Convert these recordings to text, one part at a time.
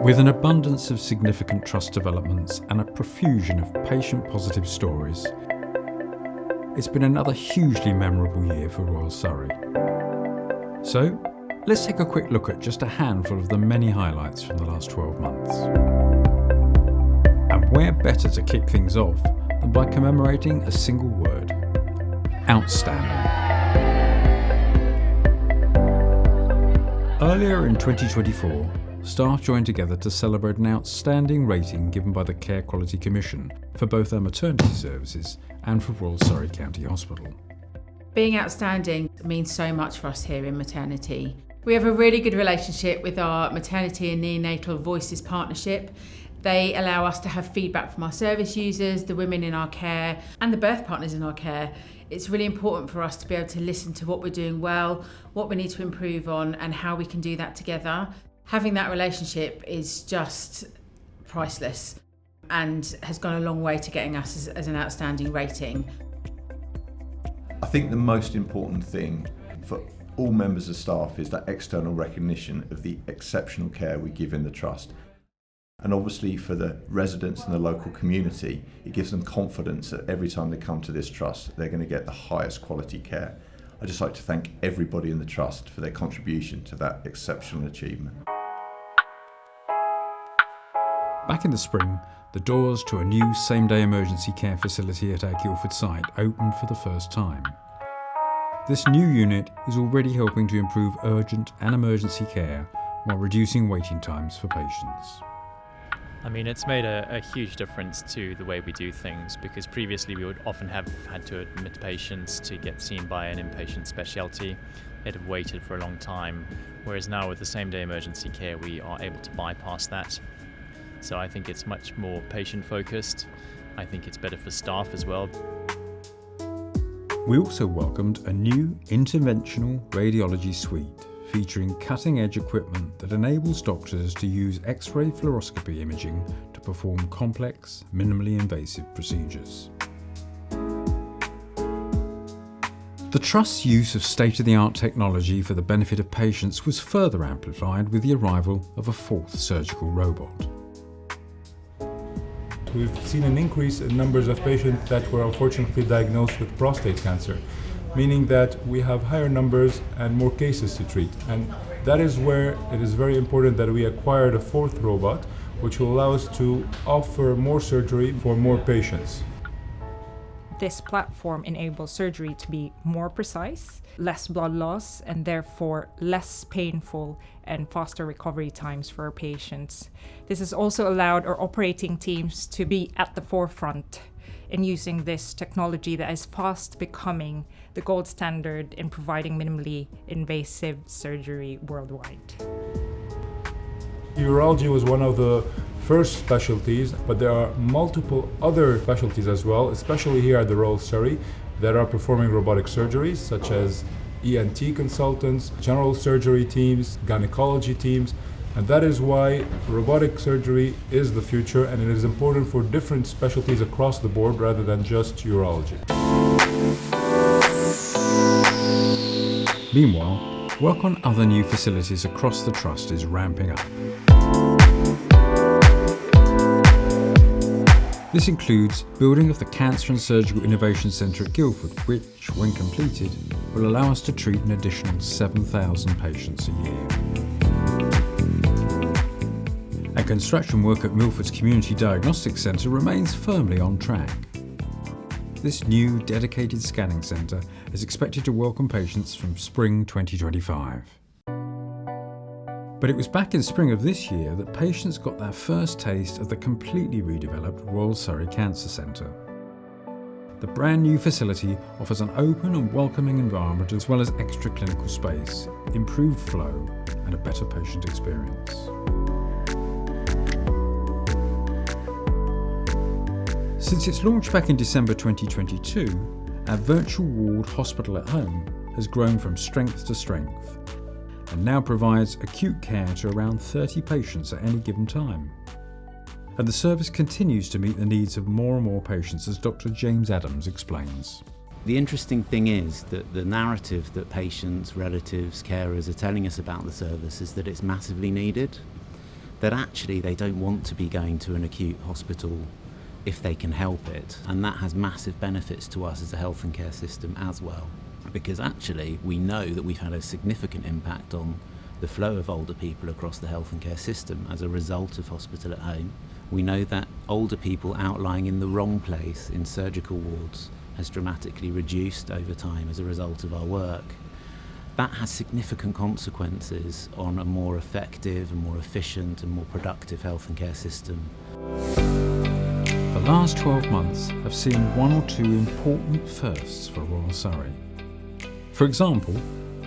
With an abundance of significant trust developments and a profusion of patient-positive stories, it's been another hugely memorable year for Royal Surrey. So, let's take a quick look at just a handful of the many highlights from the last 12 months. And where better to kick things off than by commemorating a single word: outstanding. Earlier in 2024, staff joined together to celebrate an outstanding rating given by the Care Quality Commission for both our maternity services and for Royal Surrey County Hospital. Being outstanding means so much for us here in maternity. We have a really good relationship with our maternity and neonatal voices partnership. They allow us to have feedback from our service users, the women in our care, and the birth partners in our care. It's really important for us to be able to listen to what we're doing well, what we need to improve on, and how we can do that together. Having that relationship is just priceless and has gone a long way to getting us as an outstanding rating. I think the most important thing for all members of staff is that external recognition of the exceptional care we give in the trust. And obviously for the residents and the local community, it gives them confidence that every time they come to this trust, they're going to get the highest quality care. I'd just like to thank everybody in the trust for their contribution to that exceptional achievement. Back in the spring, the doors to a new same-day emergency care facility at our Guildford site opened for the first time. This new unit is already helping to improve urgent and emergency care while reducing waiting times for patients. I mean, it's made a huge difference to the way we do things, because previously we would often have had to admit patients to get seen by an inpatient specialty. They'd have waited for a long time, whereas now with the same-day emergency care we are able to bypass that. So I think it's much more patient-focused. I think it's better for staff as well. We also welcomed a new interventional radiology suite featuring cutting-edge equipment that enables doctors to use X-ray fluoroscopy imaging to perform complex, minimally invasive procedures. The Trust's use of state-of-the-art technology for the benefit of patients was further amplified with the arrival of a fourth surgical robot. We've seen an increase in numbers of patients that were unfortunately diagnosed with prostate cancer, meaning that we have higher numbers and more cases to treat. And that is where it is very important that we acquired a fourth robot, which will allow us to offer more surgery for more patients. This platform enables surgery to be more precise, less blood loss, and therefore less painful and faster recovery times for our patients. This has also allowed our operating teams to be at the forefront in using this technology that is fast becoming the gold standard in providing minimally invasive surgery worldwide. Urology was one of the first specialties, but there are multiple other specialties as well, especially here at the Royal Surrey, that are performing robotic surgeries, such as ENT consultants, general surgery teams, gynecology teams, and that is why robotic surgery is the future, and it is important for different specialties across the board rather than just urology. Meanwhile, work on other new facilities across the Trust is ramping up. This includes building of the Cancer and Surgical Innovation Centre at Guildford, which, when completed, will allow us to treat an additional 7,000 patients a year. And construction work at Milford's Community Diagnostic Centre remains firmly on track. This new dedicated scanning centre is expected to welcome patients from spring 2025. But it was back in spring of this year that patients got their first taste of the completely redeveloped Royal Surrey Cancer Centre. The brand new facility offers an open and welcoming environment as well as extra clinical space, improved flow, and a better patient experience. Since its launch back in December 2022, our virtual ward hospital at home has grown from strength to strength and now provides acute care to around 30 patients at any given time. And the service continues to meet the needs of more and more patients, as Dr. James Adams explains. The interesting thing is that the narrative that patients, relatives, carers are telling us about the service is that it's massively needed. that actually they don't want to be going to an acute hospital if they can help it. And that has massive benefits to us as a health and care system as well, because actually we know that we've had a significant impact on the flow of older people across the health and care system as a result of hospital at home. We know that older people outlying in the wrong place in surgical wards has dramatically reduced over time as a result of our work. That has significant consequences on a more effective and more efficient and more productive health and care system. The last 12 months have seen one or two important firsts for Royal Surrey. For example,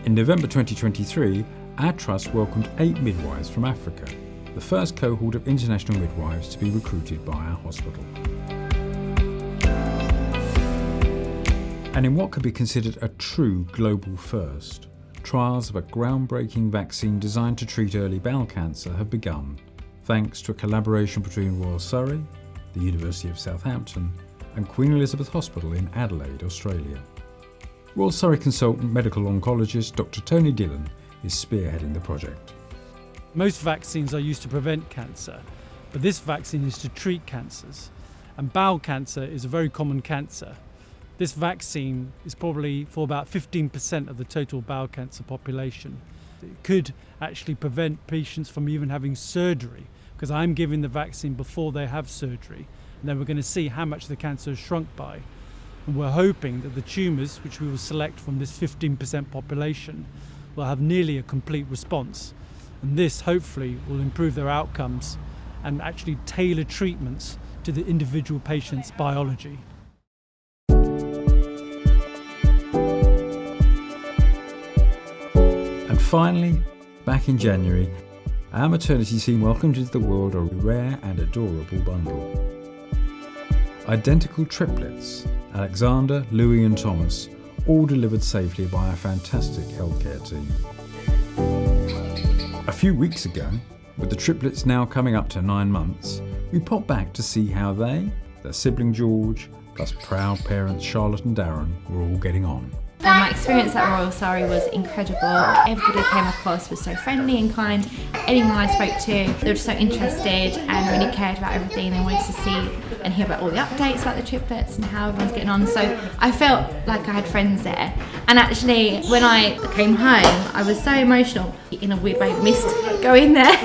in November 2023, our trust welcomed 8 midwives from Africa, the first cohort of international midwives to be recruited by our hospital. And in what could be considered a true global first, trials of a groundbreaking vaccine designed to treat early bowel cancer have begun, thanks to a collaboration between Royal Surrey, the University of Southampton, and Queen Elizabeth Hospital in Adelaide, Australia. Royal Surrey consultant medical oncologist Dr. Tony Dillon is spearheading the project. Most vaccines are used to prevent cancer, but this vaccine is to treat cancers. And bowel cancer is a very common cancer. This vaccine is probably for about 15% of the total bowel cancer population. It could actually prevent patients from even having surgery, because I'm giving the vaccine before they have surgery, and then we're going to see how much the cancer has shrunk by. And we're hoping that the tumours, which we will select from this 15% population, will have nearly a complete response. And this hopefully will improve their outcomes and actually tailor treatments to the individual patient's biology. And finally, back in January, our maternity team welcomed into the world a rare and adorable bundle. Identical triplets, Alexander, Louis and Thomas, all delivered safely by our fantastic healthcare team. A few weeks ago, with the triplets now coming up to 9 months, we popped back to see how they, their sibling George, plus proud parents Charlotte and Darren were all getting on. My experience at Royal Surrey was incredible. Everybody came across was so friendly and kind. Anyone I spoke to, they were just so interested and really cared about everything. They wanted to see and hear about all the updates about the triplets and how everyone's getting on. So I felt like I had friends there. And actually, when I came home, I was so emotional. In a weird way, missed going there,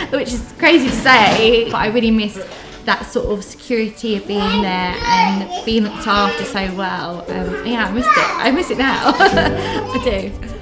which is crazy to say, but I really missed that sort of security of being there and being looked after so well. Yeah, I missed it. I miss it now. I do.